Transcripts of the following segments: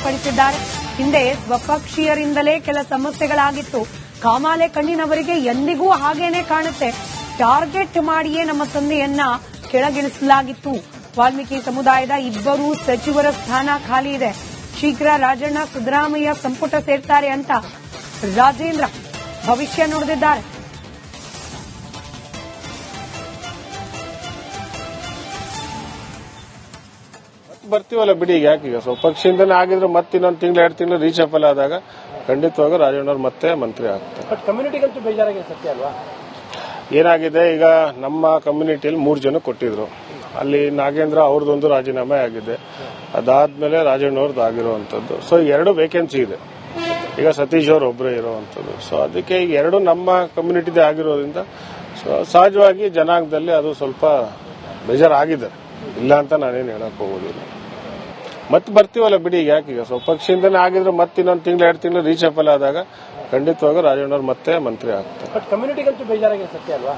ಪಡಿಸಿದ್ದಾರೆ. ಹಿಂದೆ ಸ್ವಪಕ್ಷೀಯರಿಂದಲೇ ಕೆಲ ಸಮಸ್ಯೆಗಳಾಗಿತ್ತು. ಕಾಮಾಲೆ ಕಣ್ಣಿನವರಿಗೆ ಎಂದಿಗೂ ಹಾಗೇನೆ ಕಾಣುತ್ತೆ. ಟಾರ್ಗೆಟ್ ಮಾಡಿಯೇ ನಮ್ಮ ತಂದೆಯನ್ನ ಕೆಳಗಿಳಿಸಲಾಗಿತ್ತು. ವಾಲ್ಮೀಕಿ ಸಮುದಾಯದ 2 ಸಚಿವರ ಸ್ಥಾನ ಖಾಲಿ ಇದೆ. ಶೀಘ್ರ ರಾಜಣ್ಣ ಸಿದ್ದರಾಮಯ್ಯ ಸಂಪುಟ ಸೇರ್ತಾರೆ ಅಂತ ರಾಜೇಂದ್ರ ಭವಿಷ್ಯ ನುಡಿದಿದ್ದಾರೆ. ಬರ್ತೀವಲ್ಲ ಬಿಡಿ, ಈಗ ಯಾಕೀಗ ಸ್ವಪಕ್ಷದಿಂದನೇ ಆಗಿದ್ರೆ ಮತ್ತೆ ಇನ್ನೊಂದು ತಿಂಗಳು 2 ತಿಂಗಳು ರೀಚಪಲ್ ಆದಾಗ ಖಂಡಿತವಾಗ ರಾಜಣ್ಣವ್ರು ಮತ್ತೆ ಮಂತ್ರಿ ಆಗ್ತಾರೆ. ಕಮ್ಯುನಿಟಿಗಂತೂ ಬೇಜಾರಾಗಿದೆ ಸತ್ಯ ಅಲ್ವಾ? ಏನಾಗಿದೆ, ಈಗ ನಮ್ಮ ಕಮ್ಯುನಿಟಿಯಲ್ಲಿ 3 ಜನ ಕೊಟ್ಟಿದ್ರು. ಅಲ್ಲಿ ನಾಗೇಂದ್ರ ಅವ್ರದ್ದೊಂದು ರಾಜೀನಾಮೆ ಆಗಿದೆ. ಅದಾದ್ಮೇಲೆ ರಾಜಣ್ಣವ್ರದ್ದು ಆಗಿರುವಂತದ್ದು. ಸೊ 2 ವೇಕೆನ್ಸಿ ಇದೆ. ಈಗ ಸತೀಶ್ ಅವ್ರು ಒಬ್ಬರೇ ಇರುವಂತದ್ದು. ಸೊ ಅದಕ್ಕೆ ಈಗ 2 ನಮ್ಮ ಕಮ್ಯುನಿಟಿದೇ ಆಗಿರೋದ್ರಿಂದ ಸಹಜವಾಗಿ ಜನಾಂಗದಲ್ಲಿ ಅದು ಸ್ವಲ್ಪ ಬೇಜಾರಾಗಿದೆ. ಇಲ್ಲ ಅಂತ ನಾನೇನು ಹೇಳಕ್ ಹೋಗೋದಿಲ್ಲ. ಮತ್ತೆ ಬರ್ತೀವಲ್ಲ ಬಿಡಿ, ಈಗ ಯಾಕೀಗ ಸ್ವಪಕ್ಷದಿಂದನೇ ಆಗಿದ್ರೆ ಮತ್ತೆ ಇನ್ನೊಂದು ತಿಂಗಳು 2 ತಿಂಗಳು ರೀಚಪಲ್ ಆದಾಗ ಖಂಡಿತವಾಗ ರಾಜಣ್ಣವ್ರು ಮತ್ತೆ ಮಂತ್ರಿ ಆಗ್ತಾರೆ. ಕಮ್ಯುನಿಟಿಗಂತೂ ಬೇಜಾರಾಗಿದೆ ಸತ್ಯ ಅಲ್ವಾ?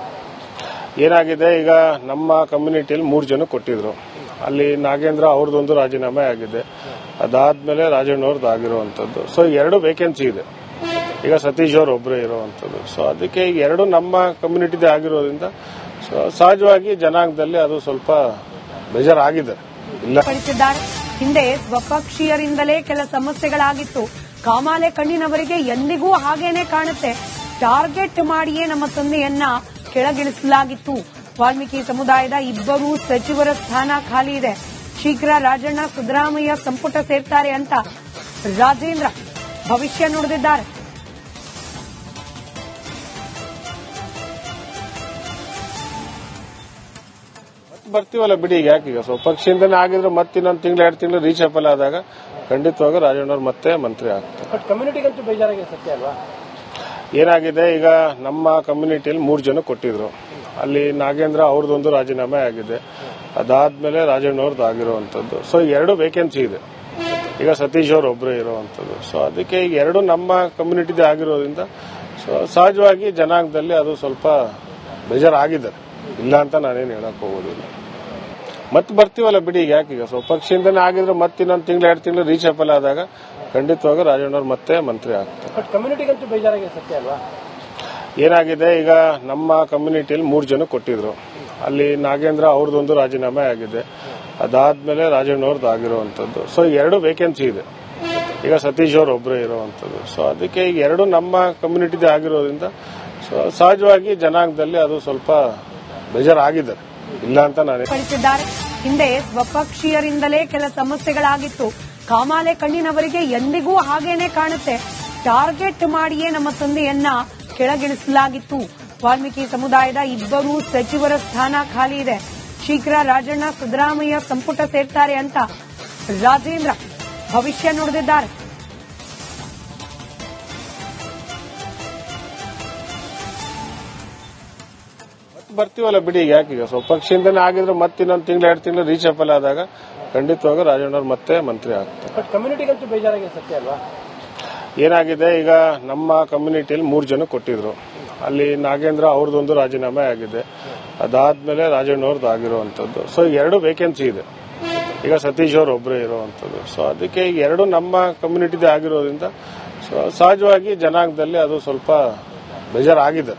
ಏನಾಗಿದೆ, ಈಗ ನಮ್ಮ ಕಮ್ಯುನಿಟಿಯಲ್ಲಿ 3 ಜನ ಕೊಟ್ಟಿದ್ರು. ಅಲ್ಲಿ ನಾಗೇಂದ್ರ ಅವ್ರದ್ದೊಂದು ರಾಜೀನಾಮೆ ಆಗಿದೆ. ಅದಾದ್ಮೇಲೆ ರಾಜಣ್ಣವ್ರದ್ದು ಆಗಿರುವಂತದ್ದು. ಸೊ 2 ವೇಕೆನ್ಸಿ ಇದೆ. ಈಗ ಸತೀಶ್ ಅವ್ರು ಒಬ್ಬರೇ ಇರುವಂತದ್ದು. ಸೊ ಅದಕ್ಕೆ ಈಗ 2 ನಮ್ಮ ಕಮ್ಯುನಿಟಿದೇ ಆಗಿರೋದ್ರಿಂದ ಸಹಜವಾಗಿ ಜನಾಂಗದಲ್ಲಿ ಅದು ಸ್ವಲ್ಪ ಬೇಜಾರಾಗಿದೆ. ಇಲ್ಲ ಪಡಿಸಿದ್ದಾರೆ. ಹಿಂದೆ ಸ್ವಪಕ್ಷೀಯರಿಂದಲೇ ಕೆಲ ಸಮಸ್ಯೆಗಳಾಗಿತ್ತು. ಕಾಮಾಲೆ ಕಣ್ಣಿನವರಿಗೆ ಎಂದಿಗೂ ಹಾಗೇನೆ ಕಾಣುತ್ತೆ. ಟಾರ್ಗೆಟ್ ಮಾಡಿಯೇ ನಮ್ಮ ತಂದೆಯನ್ನ ಕೆಳಗಿಳಿಸಲಾಗಿತ್ತು. ವಾಲ್ಮೀಕಿ ಸಮುದಾಯದ 2 ಸಚಿವರ ಸ್ಥಾನ ಖಾಲಿ ಇದೆ. ಶೀಘ್ರ ರಾಜಣ್ಣ ಸಿದ್ದರಾಮಯ್ಯ ಸಂಪುಟ ಸೇರ್ತಾರೆ ಅಂತ ರಾಜೇಂದ್ರ ಭವಿಷ್ಯ ನುಡಿದಿದ್ದಾರೆ. ಬರ್ತೀವಲ್ಲ ಬಿಡಿ, ಈಗ ಯಾಕೀಗ ಸ್ವಪಕ್ಷದಿಂದನೇ ಆಗಿದ್ರೆ ಮತ್ತೆ ಇನ್ನೊಂದು ತಿಂಗಳು 2 ತಿಂಗಳು ರೀಚಪಲ್ ಆದಾಗ ಖಂಡಿತವಾಗ ರಾಜಣ್ಣವ್ರು ಮತ್ತೆ ಮಂತ್ರಿ ಆಗ್ತಾರೆ. ಕಮ್ಯುನಿಟಿಗಂತೂ ಬೇಜಾರಾಗಿದೆ ಸತ್ಯ ಅಲ್ವಾ? ಏನಾಗಿದೆ, ಈಗ ನಮ್ಮ ಕಮ್ಯುನಿಟಿಯಲ್ಲಿ 3 ಜನ ಕೊಟ್ಟಿದ್ರು. ಅಲ್ಲಿ ನಾಗೇಂದ್ರ ಅವ್ರದ್ದೊಂದು ರಾಜೀನಾಮೆ ಆಗಿದೆ. ಅದಾದ್ಮೇಲೆ ರಾಜಣ್ಣವ್ರದ್ದು ಆಗಿರುವಂತದ್ದು. ಸೊ 2 ವೇಕೆನ್ಸಿ ಇದೆ. ಈಗ ಸತೀಶ್ ಅವ್ರು ಒಬ್ಬರೇ ಇರುವಂತದ್ದು. ಸೊ ಅದಕ್ಕೆ ಈಗ 2 ನಮ್ಮ ಕಮ್ಯುನಿಟಿದೇ ಆಗಿರೋದ್ರಿಂದ ಸಹಜವಾಗಿ ಜನಾಂಗದಲ್ಲಿ ಅದು ಸ್ವಲ್ಪ ಬೇಜಾರಾಗಿದೆ. ಇಲ್ಲ ಅಂತ ನಾನೇನು ಹೇಳಕ್ ಹೋಗೋದಿಲ್ಲ. ಮತ್ತೆ ಬರ್ತೀವಲ್ಲ ಬಿಡಿ, ಈಗ ಯಾಕೀಗ ಸ್ವಪಕ್ಷದಿಂದನೇ ಆಗಿದ್ರೆ ಮತ್ತೆ ಇನ್ನೊಂದು ತಿಂಗಳು 2 ತಿಂಗಳು ರೀಚಪಲ್ ಆದಾಗ ಖಂಡಿತವಾಗ ರಾಜಣ್ಣವ್ರು ಮತ್ತೆ ಮಂತ್ರಿ ಆಗ್ತಾರೆ. ಕಮ್ಯುನಿಟಿಗಂತೂ ಬೇಜಾರಾಗಿದೆ ಸತ್ಯ ಅಲ್ವಾ? ಏನಾಗಿದೆ, ಈಗ ನಮ್ಮ ಕಮ್ಯುನಿಟಿಯಲ್ಲಿ 3 ಜನ ಕೊಟ್ಟಿದ್ರು. ಅಲ್ಲಿ ನಾಗೇಂದ್ರ ಅವ್ರದ್ದೊಂದು ರಾಜೀನಾಮೆ ಆಗಿದೆ. ಅದಾದ್ಮೇಲೆ ರಾಜಣ್ಣವ್ರದ್ದು ಆಗಿರುವಂತದ್ದು. ಸೊ 2 ವೇಕೆನ್ಸಿ ಇದೆ. ಈಗ ಸತೀಶ್ ಅವ್ರು ಒಬ್ಬರೇ ಇರುವಂತದ್ದು. ಸೊ ಅದಕ್ಕೆ ಈಗ 2 ನಮ್ಮ ಕಮ್ಯುನಿಟಿದೇ ಆಗಿರೋದ್ರಿಂದ ಸಹಜವಾಗಿ ಜನಾಂಗದಲ್ಲಿ ಅದು ಸ್ವಲ್ಪ ಬೇಜಾರಾಗಿದೆ. ಇಲ್ಲ ಅಂತ ನಾನೇ ಪಡಿಸಿದ್ದಾರೆ. ಹಿಂದೆ ಸ್ವಪಕ್ಷೀಯರಿಂದಲೇ ಕೆಲ ಸಮಸ್ಯೆಗಳಾಗಿತ್ತು. ಕಾಮಾಲೆ ಕಣ್ಣಿನವರಿಗೆ ಎಂದಿಗೂ ಹಾಗೇನೆ ಕಾಣುತ್ತೆ. ಟಾರ್ಗೆಟ್ ಮಾಡಿಯೇ ನಮ್ಮ ತಂದೆಯನ್ನ ಕೆಳಗಿಳಿಸಲಾಗಿತ್ತು. ವಾಲ್ಮೀಕಿ ಸಮುದಾಯದ 2 ಸಚಿವರ ಸ್ಥಾನ ಖಾಲಿ ಇದೆ. ಶೀಘ್ರ ರಾಜಣ್ಣ ಸಿದ್ದರಾಮಯ್ಯ ಸಂಪುಟ ಸೇರ್ತಾರೆ ಅಂತ ರಾಜೇಂದ್ರ ಭವಿಷ್ಯ ನುಡಿದಿದ್ದಾರೆ. ಬರ್ತೀವಲ್ಲ ಬಿಡಿ, ಈಗ ಯಾಕೀಗ ಸ್ವಪಕ್ಷದಿಂದನೇ ಆಗಿದ್ರೆ ಮತ್ತೆ ಇನ್ನೊಂದು ತಿಂಗಳು 2 ತಿಂಗಳು ರೀಚಪಲ್ ಆದಾಗ ಖಂಡಿತವಾಗ ರಾಜಣ್ಣವ್ರು ಮತ್ತೆ ಮಂತ್ರಿ ಆಗ್ತಾರೆ. ಕಮ್ಯುನಿಟಿಗಂತೂ ಬೇಜಾರಾಗಿದೆ ಸತ್ಯ ಅಲ್ವಾ? ಏನಾಗಿದೆ, ಈಗ ನಮ್ಮ ಕಮ್ಯುನಿಟಿಯಲ್ಲಿ 3 ಜನ ಕೊಟ್ಟಿದ್ರು. ಅಲ್ಲಿ ನಾಗೇಂದ್ರ ಅವ್ರದ್ದೊಂದು ರಾಜೀನಾಮೆ ಆಗಿದೆ. ಅದಾದ್ಮೇಲೆ ರಾಜಣ್ಣವ್ರದ್ದು ಆಗಿರುವಂತದ್ದು. ಸೊ 2 ವೇಕೆನ್ಸಿ ಇದೆ. ಈಗ ಸತೀಶ್ ಅವ್ರು ಒಬ್ಬರೇ ಇರುವಂತದ್ದು. ಸೊ ಅದಕ್ಕೆ ಈಗ 2 ನಮ್ಮ ಕಮ್ಯುನಿಟಿದೇ ಆಗಿರೋದ್ರಿಂದ ಸಹಜವಾಗಿ ಜನಾಂಗದಲ್ಲಿ ಅದು ಸ್ವಲ್ಪ ಬೇಜಾರಾಗಿದೆ.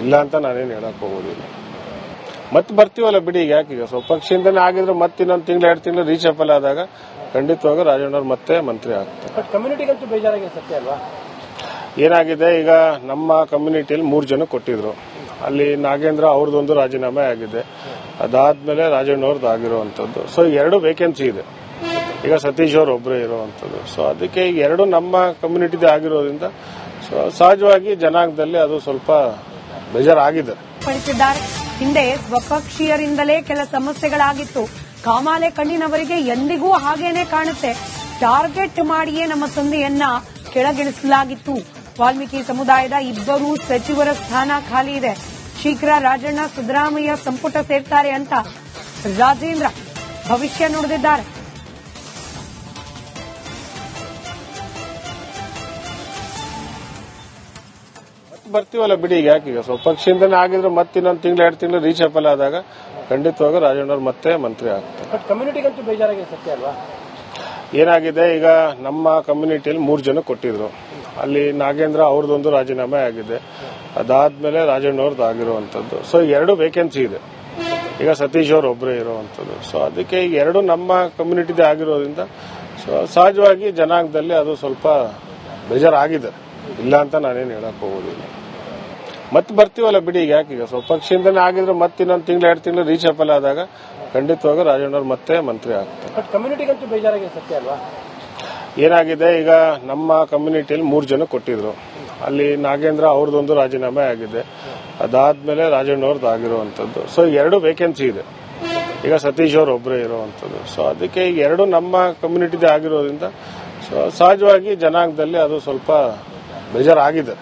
ಇಲ್ಲ ಅಂತ ನಾನೇನು ಹೇಳಕ್ ಹೋಗೋದಿಲ್ಲ. ಮತ್ತೆ ಬರ್ತೀವಲ್ಲ ಬಿಡಿ, ಈಗ ಯಾಕೀಗ ಸ್ವಪಕ್ಷದಿಂದನೇ ಆಗಿದ್ರೆ ಮತ್ತೆ ಇನ್ನೊಂದು ತಿಂಗಳು 2 ತಿಂಗಳು ರೀಚಪಲ್ ಆದಾಗ ಖಂಡಿತವಾಗ ರಾಜಣ್ಣವ್ರು ಮತ್ತೆ ಮಂತ್ರಿ ಆಗ್ತಾರೆ. ಕಮ್ಯುನಿಟಿಗಂತೂ ಬೇಜಾರಾಗಿದೆ ಸತ್ಯ ಅಲ್ವಾ? ಏನಾಗಿದೆ, ಈಗ ನಮ್ಮ ಕಮ್ಯುನಿಟಿಯಲ್ಲಿ 3 ಜನ ಕೊಟ್ಟಿದ್ರು. ಅಲ್ಲಿ ನಾಗೇಂದ್ರ ಅವ್ರದ್ದೊಂದು ರಾಜೀನಾಮೆ ಆಗಿದೆ. ಅದಾದ್ಮೇಲೆ ರಾಜಣ್ಣವ್ರದ್ದು ಆಗಿರುವಂತದ್ದು. ಸೊ 2 ವೇಕೆನ್ಸಿ ಇದೆ. ಈಗ ಸತೀಶ್ ಅವ್ರು ಒಬ್ಬರೇ ಇರುವಂತದ್ದು. ಸೊ ಅದಕ್ಕೆ ಈಗ 2 ನಮ್ಮ ಕಮ್ಯುನಿಟಿದೇ ಆಗಿರೋದ್ರಿಂದ ಸಹಜವಾಗಿ ಜನಾಂಗದಲ್ಲಿ ಅದು ಸ್ವಲ್ಪ ಬೇಜಾರಾಗಿದೆ. ಪಡಿಸಿದ್ದಾರೆ. ಹಿಂದೆ ಸ್ವಪಕ್ಷೀಯರಿಂದಲೇ ಕೆಲ ಸಮಸ್ಯೆಗಳಾಗಿತ್ತು. ಕಾಮಾಲೆ ಕಣ್ಣಿನವರಿಗೆ ಎಂದಿಗೂ ಹಾಗೇನೆ ಕಾಣುತ್ತೆ. ಟಾರ್ಗೆಟ್ ಮಾಡಿಯೇ ನಮ್ಮ ತಂದೆಯನ್ನ ಕೆಳಗಿಳಿಸಲಾಗಿತ್ತು. ವಾಲ್ಮೀಕಿ ಸಮುದಾಯದ 2 ಸಚಿವರ ಸ್ಥಾನ ಖಾಲಿ ಇದೆ. ಶೀಘ್ರ ರಾಜಣ್ಣ ಸಿದ್ದರಾಮಯ್ಯ ಸಂಪುಟ ಸೇರ್ತಾರೆ ಅಂತ ರಾಜೇಂದ್ರ ಭವಿಷ್ಯ ನುಡಿದಿದ್ದಾರೆ. ಬರ್ತೀವಲ್ಲ ಬಿಡಿ, ಈಗ ಯಾಕೀಗ ಸ್ವಪಕ್ಷದಿಂದನೇ ಆಗಿದ್ರೆ ಮತ್ತೆ ಇನ್ನೊಂದು ತಿಂಗಳು 2 ತಿಂಗಳು ರೀಚಪಲ್ ಆದಾಗ ಖಂಡಿತವಾಗ ರಾಜಣ್ಣವ್ರು ಮತ್ತೆ ಮಂತ್ರಿ ಆಗ್ತಾರೆ. ಕಮ್ಯುನಿಟಿಗಂತೂ ಬೇಜಾರಾಗಿದೆ ಸತ್ಯ ಅಲ್ವಾ? ಏನಾಗಿದೆ ಈಗ ನಮ್ಮ ಕಮ್ಯುನಿಟಿಯಲ್ಲಿ 3 ಜನ ಕೊಟ್ಟಿದ್ರು. ಅಲ್ಲಿ ನಾಗೇಂದ್ರ ಅವ್ರದ್ದೊಂದು ರಾಜೀನಾಮೆ ಆಗಿದೆ. ಅದಾದ್ಮೇಲೆ ರಾಜಣ್ಣವ್ರದ್ದು ಆಗಿರುವಂತದ್ದು. ಸೊ 2 ವೇಕೆನ್ಸಿ ಇದೆ. ಈಗ ಸತೀಶ್ ಅವ್ರು ಒಬ್ಬರೇ ಇರುವಂತದ್ದು. ಸೊ ಅದಕ್ಕೆ ಈಗ 2 ನಮ್ಮ ಕಮ್ಯುನಿಟಿದೇ ಆಗಿರೋದ್ರಿಂದ ಸೊ ಸಹಜವಾಗಿ ಜನಾಂಗದಲ್ಲಿ ಅದು ಸ್ವಲ್ಪ ಬೇಜಾರಾಗಿದೆ. ಇಲ್ಲ ಅಂತ ನಾನೇನು ಹೇಳಕ್ ಹೋಗೋದಿಲ್ಲ. ಮತ್ತೆ ಬರ್ತೀವಲ್ಲ ಬಿಡಿ, ಈಗ ಯಾಕೀಗ ಸ್ವಲ್ಪ ಪಕ್ಷದಿಂದನೇ ಆಗಿದ್ರೆ ಮತ್ತೆ ಇನ್ನೊಂದು ತಿಂಗಳು 2 ತಿಂಗಳು ರೀಚೆಪಲ್ ಆದಾಗ ಖಂಡಿತವಾಗ ರಾಜಣ್ಣವ್ರು ಮತ್ತೆ ಮಂತ್ರಿ ಆಗ್ತಾರೆ. ಬಟ್ ಕಮ್ಯುನಿಟಿಗಂತೂ ಬೇಜಾರಾಗಿದೆ ಸತ್ಯ ಅಲ್ವಾ? ಏನಾಗಿದೆ ಈಗ ನಮ್ಮ ಕಮ್ಯುನಿಟಿಯಲ್ಲಿ 3 ಜನ ಕೊಟ್ಟಿದ್ರು. ಅಲ್ಲಿ ನಾಗೇಂದ್ರ ಅವ್ರದ್ದೊಂದು ರಾಜೀನಾಮೆ ಆಗಿದೆ. ಅದಾದ್ಮೇಲೆ ರಾಜಣ್ಣವ್ರದ್ದು ಆಗಿರುವಂತದ್ದು. ಸೊ 2 ವೇಕೆನ್ಸಿ ಇದೆ. ಈಗ ಸತೀಶ್ ಅವ್ರು ಒಬ್ಬರೇ ಇರುವಂತದ್ದು. ಸೊ ಅದಕ್ಕೆ ಈಗ 2 ನಮ್ಮ ಕಮ್ಯುನಿಟಿದೇ ಆಗಿರೋದ್ರಿಂದ ಸೊ ಸಹಜವಾಗಿ ಜನಾಂಗದಲ್ಲಿ ಅದು ಸ್ವಲ್ಪ ಬೇಜಾರಾಗಿದೆ.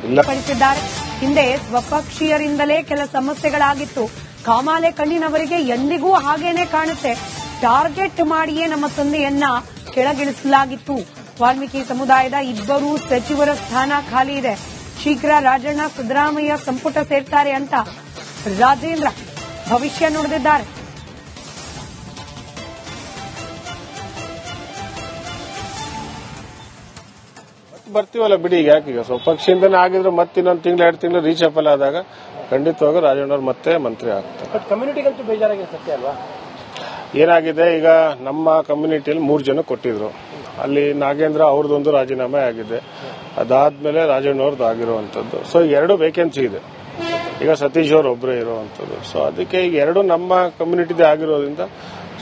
ಇಲ್ಲ ಪಡಿಸಿದ್ದಾರೆ. ಹಿಂದೆ ಸ್ವಪಕ್ಷೀಯರಿಂದಲೇ ಕೆಲ ಸಮಸ್ಯೆಗಳಾಗಿತ್ತು. ಕಾಮಾಲೆ ಕಣ್ಣಿನವರಿಗೆ ಎಂದಿಗೂ ಹಾಗೇನೆ ಕಾಣುತ್ತೆ. ಟಾರ್ಗೆಟ್ ಮಾಡಿಯೇ ನಮ್ಮ ತಂದೆಯನ್ನ ಕೆಳಗಿಳಿಸಲಾಗಿತ್ತು. ವಾಲ್ಮೀಕಿ ಸಮುದಾಯದ 2 ಸಚಿವರ ಸ್ಥಾನ ಖಾಲಿ ಇದೆ. ಶೀಘ್ರ ರಾಜಣ್ಣ ಸಿದ್ದರಾಮಯ್ಯ ಸಂಪುಟ ಸೇರ್ತಾರೆ ಅಂತ ರಾಜೇಂದ್ರ ಭವಿಷ್ಯ ನುಡಿದಿದ್ದಾರೆ. ಬರ್ತೀವಲ್ಲ ಬಿಡಿ, ಈಗ ಯಾಕೀಗ ಸ್ವಲ್ಪ ಪಕ್ಷದಿಂದನೇ ಆಗಿದ್ರೆ ಮತ್ತೆ ಇನ್ನೊಂದು ತಿಂಗಳು 2 ತಿಂಗಳು ರೀಚೆಪಲ್ ಆದಾಗ ಖಂಡಿತವಾಗ ರಾಜಣ್ಣವ್ರು ಮತ್ತೆ ಮಂತ್ರಿ ಆಗ್ತಾರೆ. ಬಟ್ ಕಮ್ಯುನಿಟಿಗಂತೂ ಬೇಜಾರಾಗಿದೆ ಸತ್ಯ ಅಲ್ವಾ? ಏನಾಗಿದೆ ಈಗ ನಮ್ಮ ಕಮ್ಯುನಿಟಿಯಲ್ಲಿ 3 ಜನ ಕೊಟ್ಟಿದ್ರು. ಅಲ್ಲಿ ನಾಗೇಂದ್ರ ಅವ್ರದ್ದೊಂದು ರಾಜೀನಾಮೆ ಆಗಿದೆ. ಅದಾದ್ಮೇಲೆ ರಾಜಣ್ಣವ್ರದ್ದು ಆಗಿರುವಂತದ್ದು. ಸೊ 2 ವೇಕೆನ್ಸಿ ಇದೆ. ಈಗ ಸತೀಶ್ ಅವ್ರು ಒಬ್ಬರೇ ಇರುವಂತದ್ದು. ಸೊ ಅದಕ್ಕೆ ಈಗ 2 ನಮ್ಮ ಕಮ್ಯುನಿಟಿದೇ ಆಗಿರೋದ್ರಿಂದ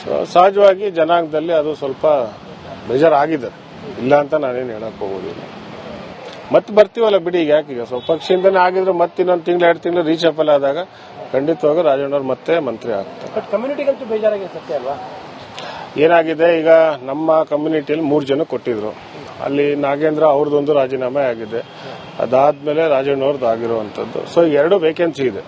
ಸೊ ಸಹಜವಾಗಿ ಜನಾಂಗದಲ್ಲಿ ಅದು ಸ್ವಲ್ಪ ಬೇಜಾರಾಗಿದೆ. ಇಲ್ಲ ಅಂತ ನಾನೇನು ಹೇಳಕ್ ಹೋಗೋದಿಲ್ಲ. ಮತ್ತೆ ಬರ್ತೀವಲ್ಲ ಬಿಡಿ, ಈಗ ಯಾಕೀಗ ಸ್ವಲ್ಪ ಪಕ್ಷದಿಂದನೇ ಆಗಿದ್ರೆ ಮತ್ತೆ ಇನ್ನೊಂದು ತಿಂಗಳು 2 ತಿಂಗಳು ರೀಚೆಪಲ್ ಆದಾಗ ಖಂಡಿತವಾಗ ರಾಜಣ್ಣವ್ರು ಮತ್ತೆ ಮಂತ್ರಿ ಆಗ್ತಾರೆ. ಬಟ್ ಕಮ್ಯುನಿಟಿಗಂತೂ ಬೇಜಾರಾಗಿದೆ ಸತ್ಯ ಅಲ್ವಾ? ಏನಾಗಿದೆ ಈಗ ನಮ್ಮ ಕಮ್ಯುನಿಟಿಯಲ್ಲಿ 3 ಜನ ಕೊಟ್ಟಿದ್ರು. ಅಲ್ಲಿ ನಾಗೇಂದ್ರ ಅವ್ರದ್ದೊಂದು ರಾಜೀನಾಮೆ ಆಗಿದೆ. ಅದಾದ್ಮೇಲೆ ರಾಜಣ್ಣವ್ರದ್ದು ಆಗಿರುವಂತದ್ದು. ಸೊ 2 ವೇಕೆನ್ಸಿ ಇದೆ.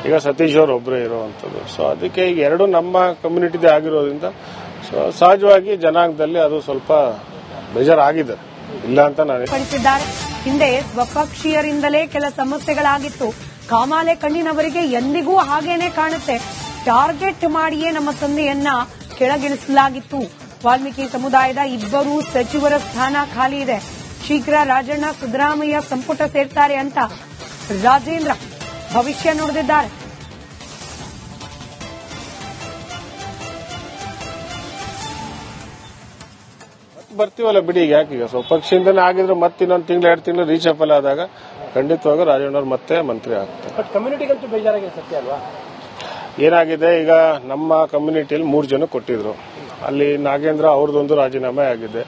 ಈಗ ಸತೀಶ್ ಅವ್ರು ಒಬ್ಬರೇ ಇರುವಂತದ್ದು. ಸೊ ಅದಕ್ಕೆ ಈಗ 2 ನಮ್ಮ ಕಮ್ಯುನಿಟಿದೇ ಆಗಿರೋದ್ರಿಂದ ಸೊ ಸಹಜವಾಗಿ ಜನಾಂಗದಲ್ಲಿ ಅದು ಸ್ವಲ್ಪ ಬೇಜಾರಾಗಿದೆ. ಇಲ್ಲ ಅಂತ ನಾನು ಪಡಿಸಿದ್ದಾರೆ. ಹಿಂದೆ ಸ್ವಪಕ್ಷೀಯರಿಂದಲೇ ಕೆಲ ಸಮಸ್ಯೆಗಳಾಗಿತ್ತು. ಕಾಮಾಲೆ ಕಣ್ಣಿನವರಿಗೆ ಎಂದಿಗೂ ಹಾಗೇನೆ ಕಾಣುತ್ತೆ. ಟಾರ್ಗೆಟ್ ಮಾಡಿಯೇ ನಮ್ಮ ತಂದೆಯನ್ನ ಕೆಳಗಿಳಿಸಲಾಗಿತ್ತು. ವಾಲ್ಮೀಕಿ ಸಮುದಾಯದ 2 ಸಚಿವರ ಸ್ಥಾನ ಖಾಲಿ ಇದೆ. ಶೀಘ್ರ ರಾಜಣ್ಣ ಸಿದ್ದರಾಮಯ್ಯ ಸಂಪುಟ ಸೇರ್ತಾರೆ ಅಂತ ರಾಜೇಂದ್ರ ಭವಿಷ್ಯ ನುಡಿದಿದ್ದಾರೆ. ಬರ್ತೀವಲ್ಲ ಬಿಡಿ, ಈಗ ಯಾಕೀಗ ಸ್ವಲ್ಪ ಪಕ್ಷದಿಂದನೇ ಆಗಿದ್ರೆ ಮತ್ತೆ ಇನ್ನೊಂದು ತಿಂಗಳು 2 ತಿಂಗಳು ರೀಚೆಪಲ್ ಆದಾಗ ಖಂಡಿತವಾಗ ರಾಜಣ್ಣವ್ರು ಮತ್ತೆ ಮಂತ್ರಿ ಆಗ್ತಾರೆ. ಬಟ್ ಕಮ್ಯುನಿಟಿಗಂತೂ ಬೇಜಾರಾಗಿದೆ ಸತ್ಯ ಅಲ್ವಾ? ಏನಾಗಿದೆ ಈಗ ನಮ್ಮ ಕಮ್ಯುನಿಟಿಯಲ್ಲಿ 3 ಜನ ಕೊಟ್ಟಿದ್ರು. ಅಲ್ಲಿ ನಾಗೇಂದ್ರ ಅವ್ರದ್ದೊಂದು ರಾಜೀನಾಮೆ ಆಗಿದೆ.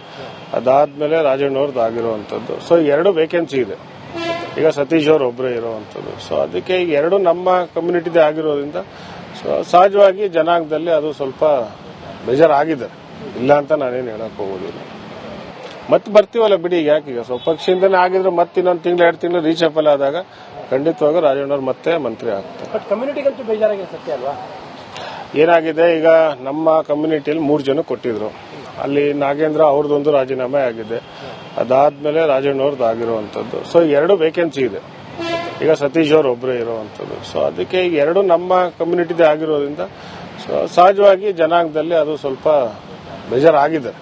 ಅದಾದ್ಮೇಲೆ ರಾಜಣ್ಣವ್ರದ್ದು ಆಗಿರುವಂತದ್ದು. ಸೊ 2 ವೇಕೆನ್ಸಿ ಇದೆ. ಈಗ ಸತೀಶ್ ಅವ್ರು ಒಬ್ಬರೇ ಇರುವಂತದ್ದು. ಸೊ ಅದಕ್ಕೆ ಈಗ 2 ನಮ್ಮ ಕಮ್ಯುನಿಟಿದೇ ಆಗಿರೋದ್ರಿಂದ ಸೊ ಸಹಜವಾಗಿ ಜನಾಂಗದಲ್ಲಿ ಅದು ಸ್ವಲ್ಪ ಬೇಜಾರಾಗಿದೆ. ಇಲ್ಲ ಅಂತ ನಾನೇನು ಹೇಳಕ್ ಹೋಗೋದಿಲ್ಲ. ಮತ್ತೆ ಬರ್ತೀವಲ್ಲ ಬಿಡಿ, ಈಗ ಯಾಕೀಗ ಸ್ವಲ್ಪ ಪಕ್ಷದಿಂದನೇ ಆಗಿದ್ರೆ ಮತ್ತೆ ಇನ್ನೊಂದು ತಿಂಗಳು 2 ತಿಂಗಳು ರೀಚೆಪಲ್ ಆದಾಗ ಖಂಡಿತವಾಗ ರಾಜಣ್ಣವ್ರು ಮತ್ತೆ ಮಂತ್ರಿ ಆಗ್ತಾರೆ. ಬಟ್ ಕಮ್ಯುನಿಟಿಗಂತೂ ಬೇಜಾರಾಗಿದೆ ಸತ್ಯ ಅಲ್ವಾ? ಏನಾಗಿದೆ ಈಗ ನಮ್ಮ ಕಮ್ಯುನಿಟಿಯಲ್ಲಿ 3 ಜನ ಕೊಟ್ಟಿದ್ರು. ಅಲ್ಲಿ ನಾಗೇಂದ್ರ ಅವ್ರದ್ದೊಂದು ರಾಜೀನಾಮೆ ಆಗಿದೆ. ಅದಾದ್ಮೇಲೆ ರಾಜಣ್ಣವ್ರದ್ದು ಆಗಿರುವಂತದ್ದು. ಸೊ 2 ವೇಕೆನ್ಸಿ ಇದೆ. ಈಗ ಸತೀಶ್ ಅವ್ರು ಒಬ್ಬರೇ ಇರುವಂತದ್ದು. ಸೊ ಅದಕ್ಕೆ ಈಗ 2 ನಮ್ಮ ಕಮ್ಯುನಿಟಿದೇ ಆಗಿರೋದ್ರಿಂದ ಸೊ ಸಹಜವಾಗಿ ಜನಾಂಗದಲ್ಲಿ ಅದು ಸ್ವಲ್ಪ ಬೇಜಾರಾಗಿದೆ.